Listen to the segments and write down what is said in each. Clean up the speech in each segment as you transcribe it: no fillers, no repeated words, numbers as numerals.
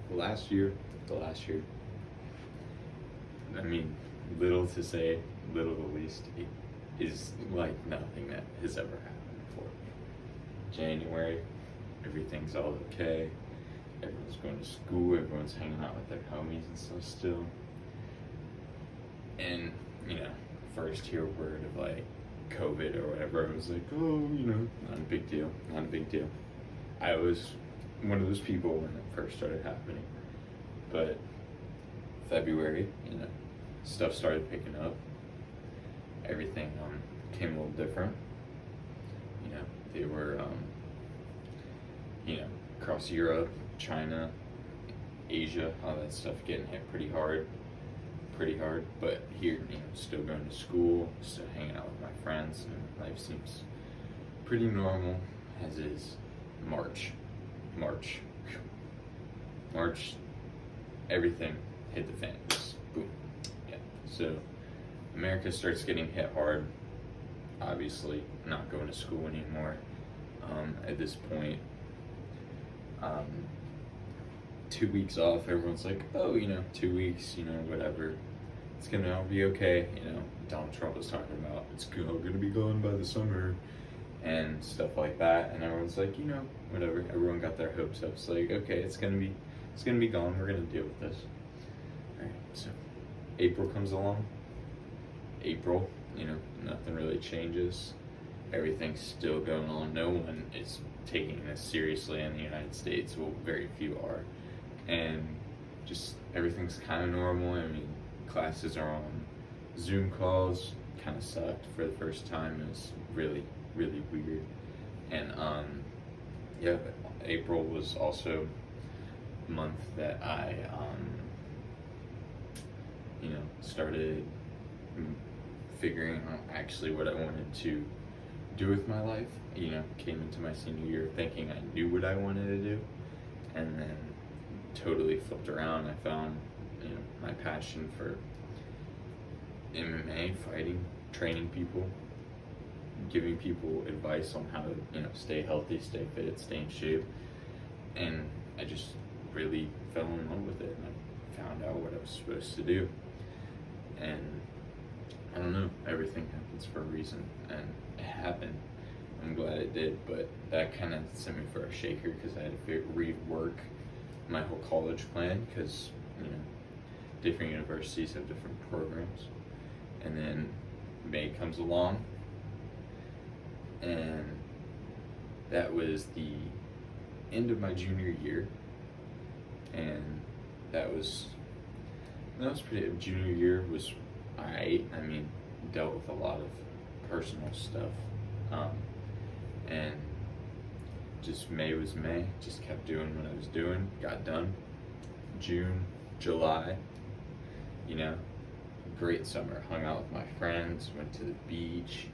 the last year, I mean, little to say, little to least, it is like nothing that has ever happened before. January, everything's all okay. Everyone's going to school, everyone's hanging out with their homies and stuff still. And, first hear word of like COVID or whatever, I was like, oh, not a big deal, not a big deal. I was one of those people when it first started happening. But February, stuff started picking up. Everything came a little different. They were, across Europe, China, Asia, all that stuff getting hit pretty hard. But here, still going to school, still hanging out with my friends, and life seems pretty normal as is. March, everything hit the fan. Just boom. Yeah. So America starts getting hit hard. Obviously, not going to school anymore. At this point, 2 weeks off. Everyone's like, oh, 2 weeks, whatever. It's gonna be okay. Donald Trump was talking about it's gonna be gone by the summer and stuff like that. And everyone's like, whatever. Everyone got their hopes up. It's like, okay, it's gonna be gone. We're gonna deal with this. All right. So April comes along. April, nothing really changes. Everything's still going on. No one is taking this seriously in the United States. Well, very few are. And just everything's kind of normal. I mean, classes are on Zoom calls. Kind of sucked for the first time. It was really, really weird. And April was also a month that I started figuring out actually what I wanted to do with my life. Came into my senior year thinking I knew what I wanted to do, and then totally flipped around. I found, my passion for MMA, fighting, training people, giving people advice on how to, stay healthy, stay fit, stay in shape, and I just really fell in love with it, and I found out what I was supposed to do. And I don't know, everything happens for a reason, and it happened. I'm glad it did, but that kind of sent me for a shaker because I had to rework my whole college plan because, different universities have different programs. And then May comes along, and that was the end of my junior year, and that was pretty. Junior year was alright. I mean, dealt with a lot of personal stuff, and just May was May. Just kept doing what I was doing. Got done. June, July, great summer. Hung out with my friends. Went to the beach.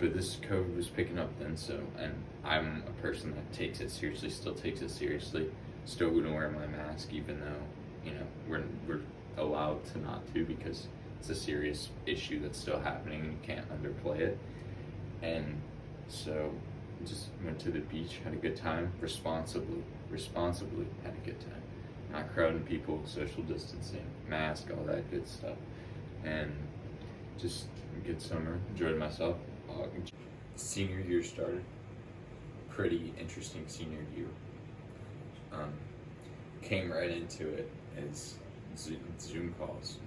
But this COVID was picking up then, and I'm a person that takes it seriously. Still takes it seriously. Still gonna wear my mask, even though we're allowed to not to because it's a serious issue that's still happening and you can't underplay it. And so just went to the beach, had a good time, responsibly had a good time. Not crowding people, social distancing, mask, all that good stuff. And just a good summer, enjoyed myself. Senior year started. Pretty interesting senior year. Came right into it as Zoom calls.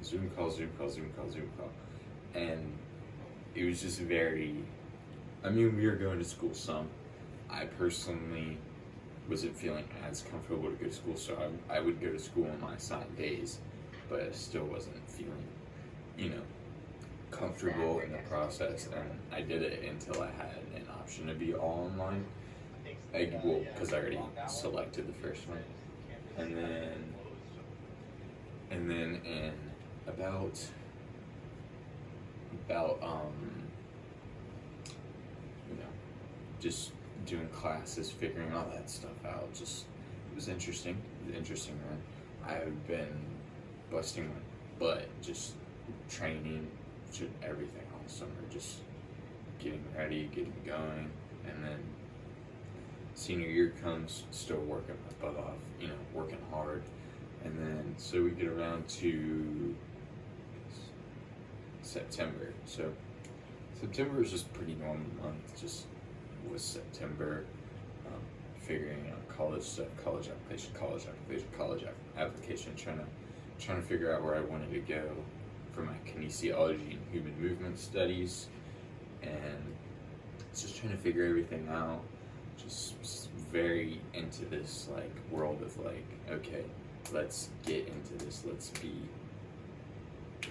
And it was just very, we were going to school some. I personally wasn't feeling as comfortable to go to school, so I would go to school on my assigned days, but I still wasn't feeling, comfortable in the process, and I did it until I had an option to be all online. Because I already selected the first one. And then in about just doing classes, figuring all that stuff out. Just it was interesting. Interesting run. I've been busting my butt, just training, everything all summer, just getting ready, getting going, and then senior year comes, still working my butt off, working hard. And then, so we get around to September. So September is just a pretty normal month, just was September, figuring out college stuff, college application, trying to figure out where I wanted to go for my kinesiology and human movement studies, and just trying to figure everything out. Just very into this like world of like, okay, let's get into this. Let's be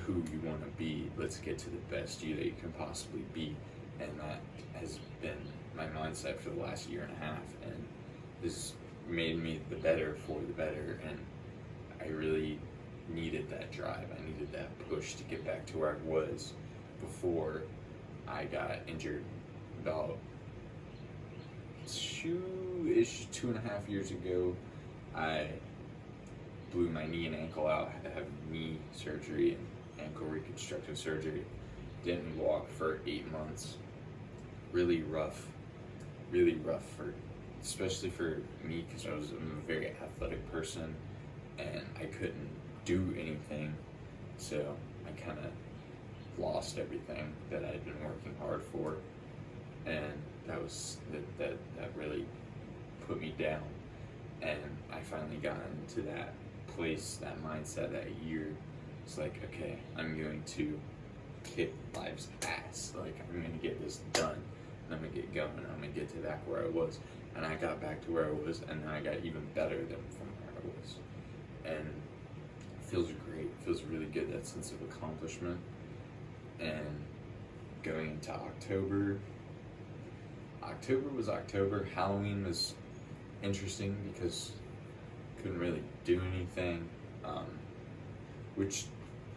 who you want to be. Let's get to the best you that you can possibly be, and that has been my mindset for the last year and a half. And this made me the better for the better, and I really needed that drive. I needed that push to get back to where I was before I got injured about 2.5 years ago. I blew my knee and ankle out. I had to have knee surgery and ankle reconstructive surgery. Didn't walk for 8 months. Really rough for, especially for me, because I'm a very athletic person and I couldn't do anything. So I kind of lost everything that I'd been working hard for, and that really put me down. And I finally got into that place, that mindset, that year. It's like, okay, I'm going to kick life's ass. Like, I'm going to get this done, and I'm going to get going, and I'm going to get to back where I was. And I got back to where I was, and then I got even better than from where I was. And it feels great. It feels really good, that sense of accomplishment. And going into October was October. Halloween was interesting because couldn't really do anything, which,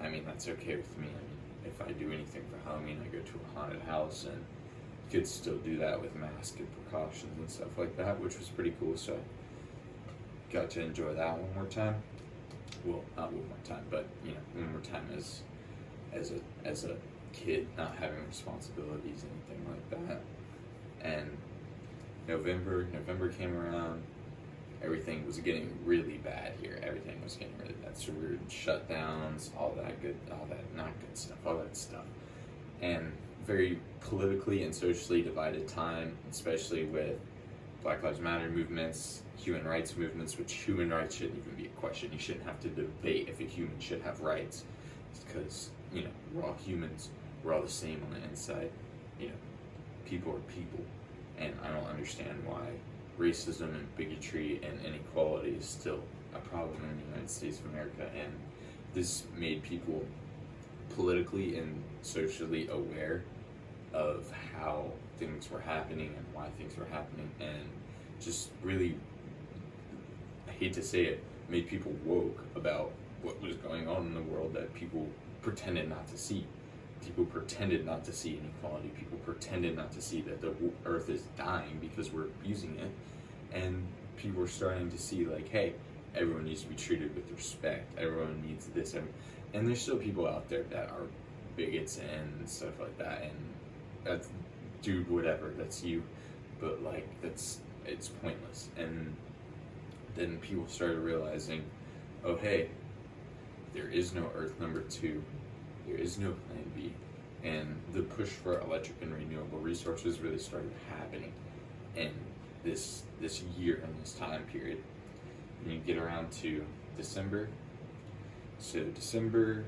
I mean, that's okay with me. I mean, if I do anything for Halloween, I go to a haunted house, and you could still do that with masks and precautions and stuff like that, which was pretty cool. So I got to enjoy that one more time. Well, not one more time, but one more time as a kid, not having responsibilities, anything like that. And November came around. Everything was getting really bad here. Everything was getting really bad. So we were shutdowns, all that not good stuff, all that stuff. And very politically and socially divided time, especially with Black Lives Matter movements, human rights movements, which human rights shouldn't even be a question. You shouldn't have to debate if a human should have rights. It's because, we're all humans. We're all the same on the inside. People are people. And I don't understand why racism and bigotry and inequality is still a problem in the United States of America. And this made people politically and socially aware of how things were happening and why things were happening, and just really, I hate to say it, made people woke about what was going on in the world that people pretended not to see. People pretended not to see inequality. People pretended not to see that the earth is dying because we're abusing it. And people were starting to see, like, hey, everyone needs to be treated with respect. Everyone needs this. And there's still people out there that are bigots and stuff like that. And that's, dude, whatever, that's you. But, like, it's pointless. And then people started realizing, oh, hey, there is no Earth number 2. There is no plan B, and the push for electric and renewable resources really started happening in this year, in this time period. And you get around to December. So December,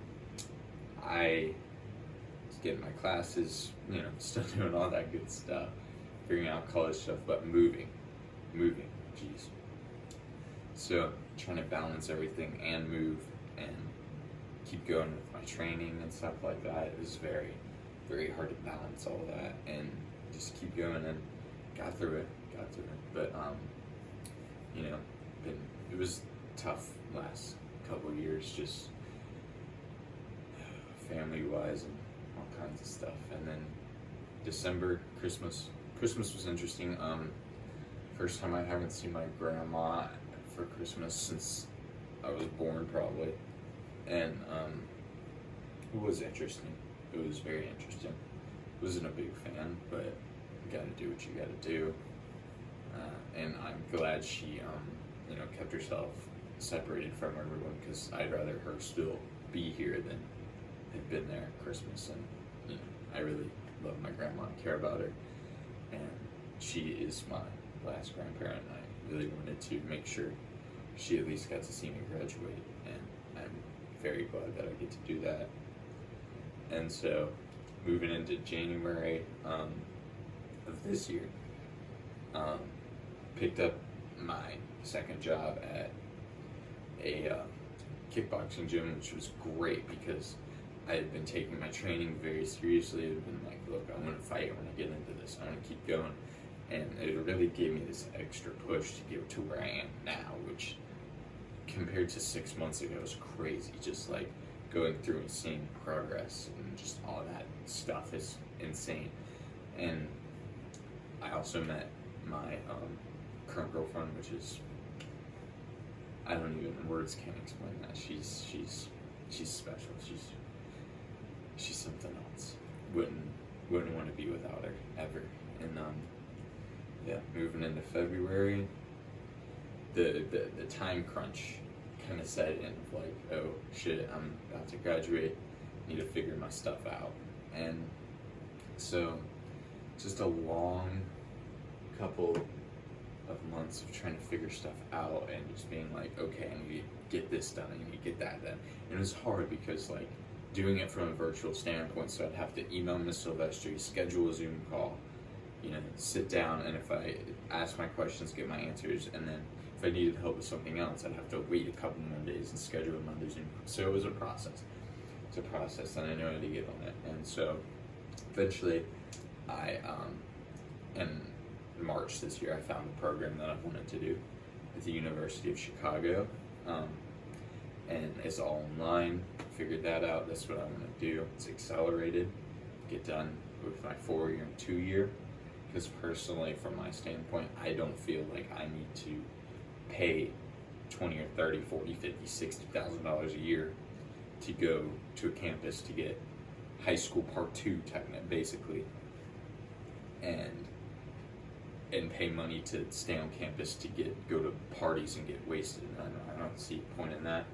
I was getting my classes, still doing all that good stuff, figuring out college stuff, but moving, geez. So trying to balance everything and move and keep going with my training and stuff like that. It was very, very hard to balance all that and just keep going, and got through it. But it was tough last couple of years, just family wise and all kinds of stuff. And then December, Christmas was interesting. First time I haven't seen my grandma for Christmas since I was born, probably. And it was interesting. It was very interesting. Wasn't a big fan, but you gotta do what you gotta do. and I'm glad she, kept herself separated from everyone because I'd rather her still be here than have been there at Christmas. And I really love my grandma and care about her, and she is my last grandparent. I really wanted to make sure she at least got to see me graduate, and I'm very glad that I get to do that. And so, moving into January of this year, picked up my second job at a kickboxing gym, which was great because I had been taking my training very seriously. I had been like, look, I want to fight, I want to get into this, I want to keep going. And it really gave me this extra push to get to where I am now, which compared to 6 months ago is crazy. Just like going through and seeing progress and just all that stuff is insane. And I also met my current girlfriend, which is, I don't even, words can't explain that. She's special. She's something else. Wouldn't want to be without her ever. And moving into February, the time crunch kind of set in. Like, oh shit, I'm about to graduate. Need to figure my stuff out. And so, just a long couple of months of trying to figure stuff out and just being like, okay, I need to get this done, I need to get that done. And it was hard because like doing it from a virtual standpoint, so I'd have to email Miss Silvestri, schedule a Zoom call, sit down, and if I ask my questions, get my answers, and then if I needed help with something else, I'd have to wait a couple more days and schedule another Zoom. So it was a process. It's a process, and I know how to get on it. And so eventually, in March this year, I found a program that I wanted to do at the University of Chicago, and it's all online. Figured that out. That's what I want to do. It's accelerated, get done with my 4-year and 2-year. Because personally, from my standpoint, I don't feel like I need to pay $20 or $30, $40, $50, $60,000 a year to go to a campus to get high school part 2 basically, and pay money to stay on campus to go to parties and get wasted. And I don't see a point in that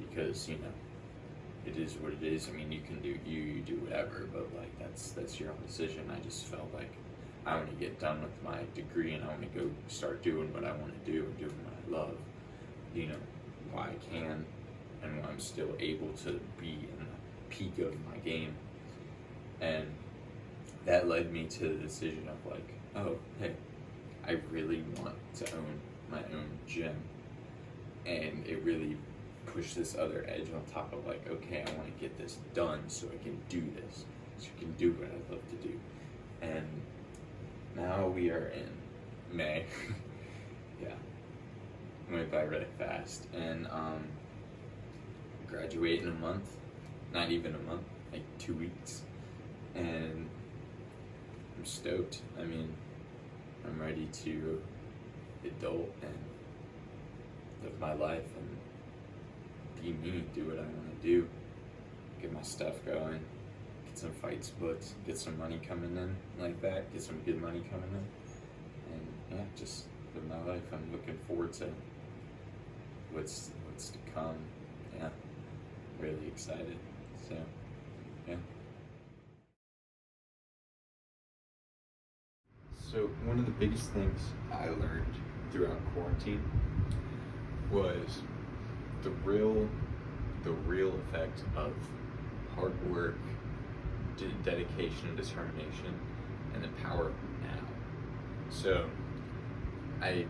because it is what it is. I mean, you can do you do whatever, but like that's your own decision. I just felt like I want to get done with my degree and I want to go start doing what I want to do and doing what I love, while I can and while I'm still able to be in the peak of my game. And that led me to the decision of like, oh, hey, I really want to own my own gym. And it really pushed this other edge on top of like, okay, I want to get this done so I can do this, so I can do what I love to do. And now we are in May. Yeah, it went by really fast. And graduate in a month, not even a month, like 2 weeks. And I'm stoked. I mean, I'm ready to adult and live my life and be me, do what I want to do, get my stuff going, get some fights booked, get some money coming in like that, get some good money coming in, and yeah, just live my life. I'm looking forward to what's to come. Yeah, really excited. So, yeah. So one of the biggest things I learned throughout quarantine was the real effect of hard work, dedication, and determination, and the power of now. So I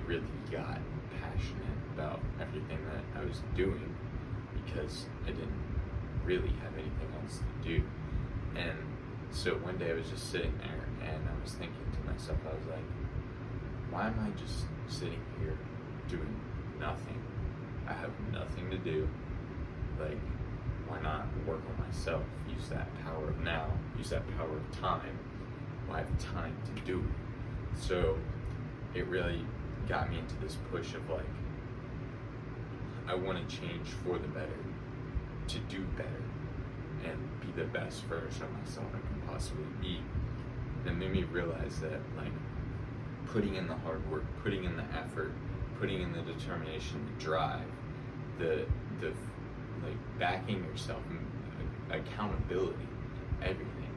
really got passionate about everything that I was doing because I didn't really have anything else to do. And so one day I was just sitting there and I was thinking to myself, I was like, why am I just sitting here doing nothing? I have nothing to do. Like, why not work on myself? Use that power of now, use that power of time. Well, I have time to do it. So it really got me into this push of like, I want to change for the better, to do better, and be the best version of myself I can possibly be. And it made me realize that like putting in the hard work, putting in the effort, putting in the determination, the drive, the like backing yourself, and accountability, everything.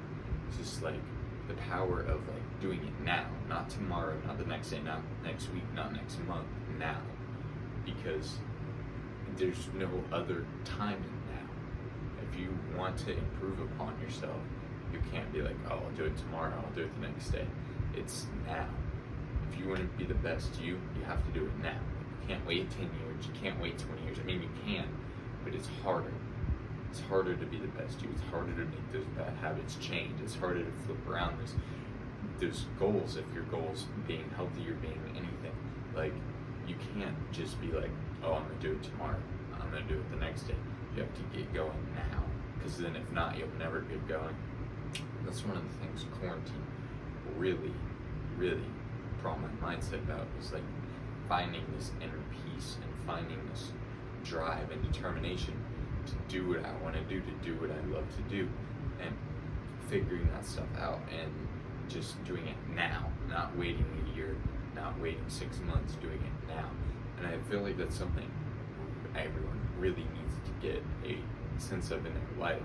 It's just like the power of like doing it now, not tomorrow, not the next day, not next week, not next month, now. Because there's no other time in now. If you want to improve upon yourself, you can't be like, oh, I'll do it tomorrow, I'll do it the next day. It's now. If you want to be the best you have to do it now. You can't wait 10 years, you can't wait 20 years. I mean, you can, but it's harder. It's harder to be the best you. It's harder to make those bad habits change. It's harder to flip around those goals. If your goals being healthy or being anything, like you can't just be like, oh, I'm gonna do it tomorrow. I'm gonna do it the next day. You have to get going now, because then if not, you'll never get going. That's one of the things quarantine really, really brought my mindset about, was like finding this inner peace and finding this drive and determination to do what I want to do what I love to do, and figuring that stuff out and just doing it now, not waiting a year, not waiting 6 months, doing it now. And I feel like that's something everyone really needs to get a sense of in their life.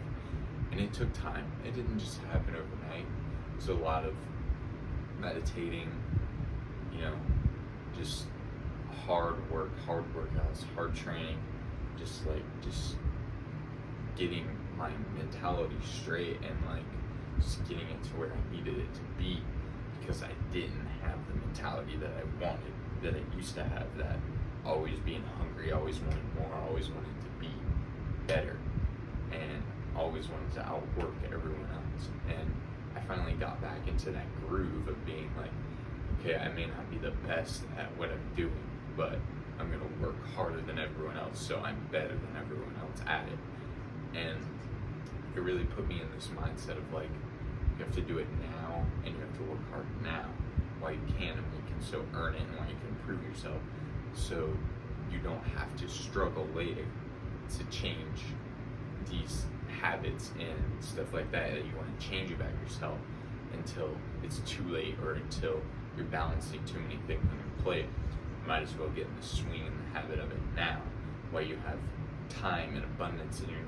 And it took time. It didn't just happen overnight. It was a lot of meditating, just hard work, hard workouts, hard training, just getting my mentality straight and just getting it to where I needed it to be, because I didn't have the mentality that I wanted, that I used to have, that always being hungry, always wanting more, always wanting to be better, and always wanted to outwork everyone else. And I finally got back into that groove of being like, okay, I may not be the best at what I'm doing, but I'm gonna work harder than everyone else, so I'm better than everyone else at it. And it really put me in this mindset of like, you have to do it now, and you have to work hard now while you can, and you can so earn it, and while you can improve yourself, so you don't have to struggle later to change these habits and stuff like that you want to change about yourself until it's too late, or until you're balancing too many things on your plate. You might as well get in the swing and the habit of it now, while you have time and abundance, and you're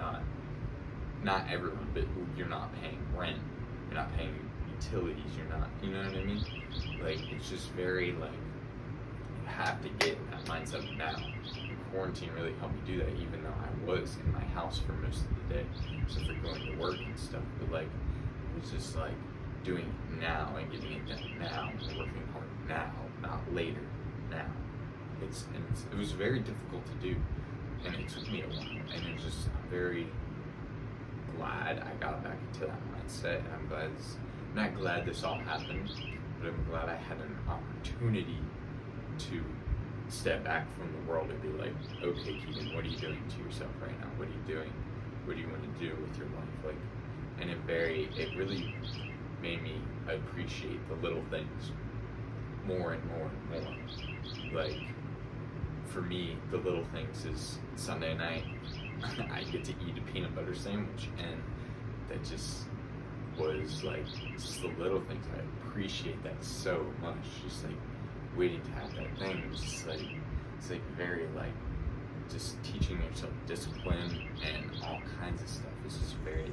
not everyone, but you're not paying rent, you're not paying utilities, you're not, you know what I mean? Like, it's just very you have to get in that mindset now. Quarantine really helped me do that, even though I was in my house for most of the day, except for going to work and stuff. But it was just doing it now and getting it done now, and working hard now, not later, now. It was very difficult to do, and it took me a while. And I'm very glad I got back into that mindset. I'm not glad this all happened, but I'm glad I had an opportunity to step back from the world and be like, okay, Keaton, what are you doing to yourself right now? What are you doing? What do you want to do with your life? And it really made me appreciate the little things more and more and more. For me, the little things is Sunday night, I get to eat a peanut butter sandwich, and that just was just the little things. I appreciate that so much. Just waiting to have that thing. It's very just teaching yourself discipline and all kinds of stuff. It's just very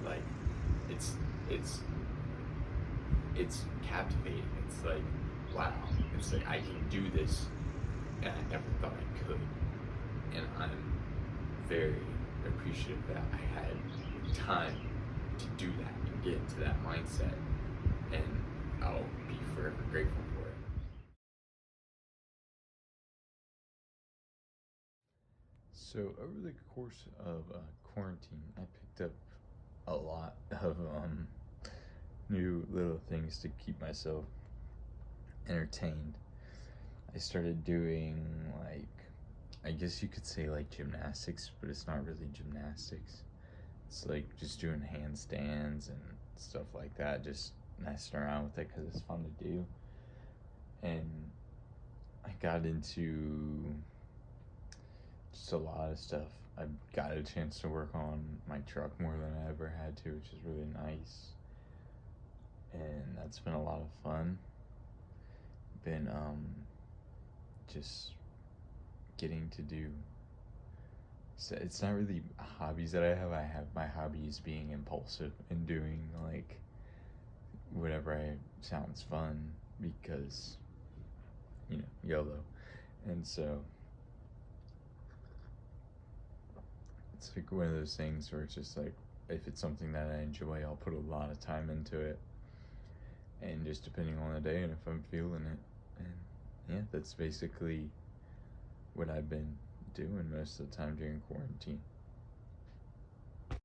it's captivating. It's wow. It's I can do this, and I never thought I could. And I'm very appreciative that I had time to do that and get into that mindset, and I'll be forever grateful for it. So over the course of quarantine, I picked up a lot of new little things to keep myself entertained. I started doing I guess you could say gymnastics, but it's not really gymnastics. It's just doing handstands and stuff like that, just messing around with it because it's fun to do. And I got into just a lot of stuff. I got a chance to work on my truck more than I ever had to, which is really nice. And that's been a lot of fun. been just getting to do. So it's not really hobbies that I have. I have my hobbies being impulsive and doing like whatever sounds fun because YOLO. And so it's like one of those things where it's just like if it's something that I enjoy, I'll put a lot of time into it, and just depending on the day and if I'm feeling it. And yeah, that's basically what I've been doing most of the time during quarantine.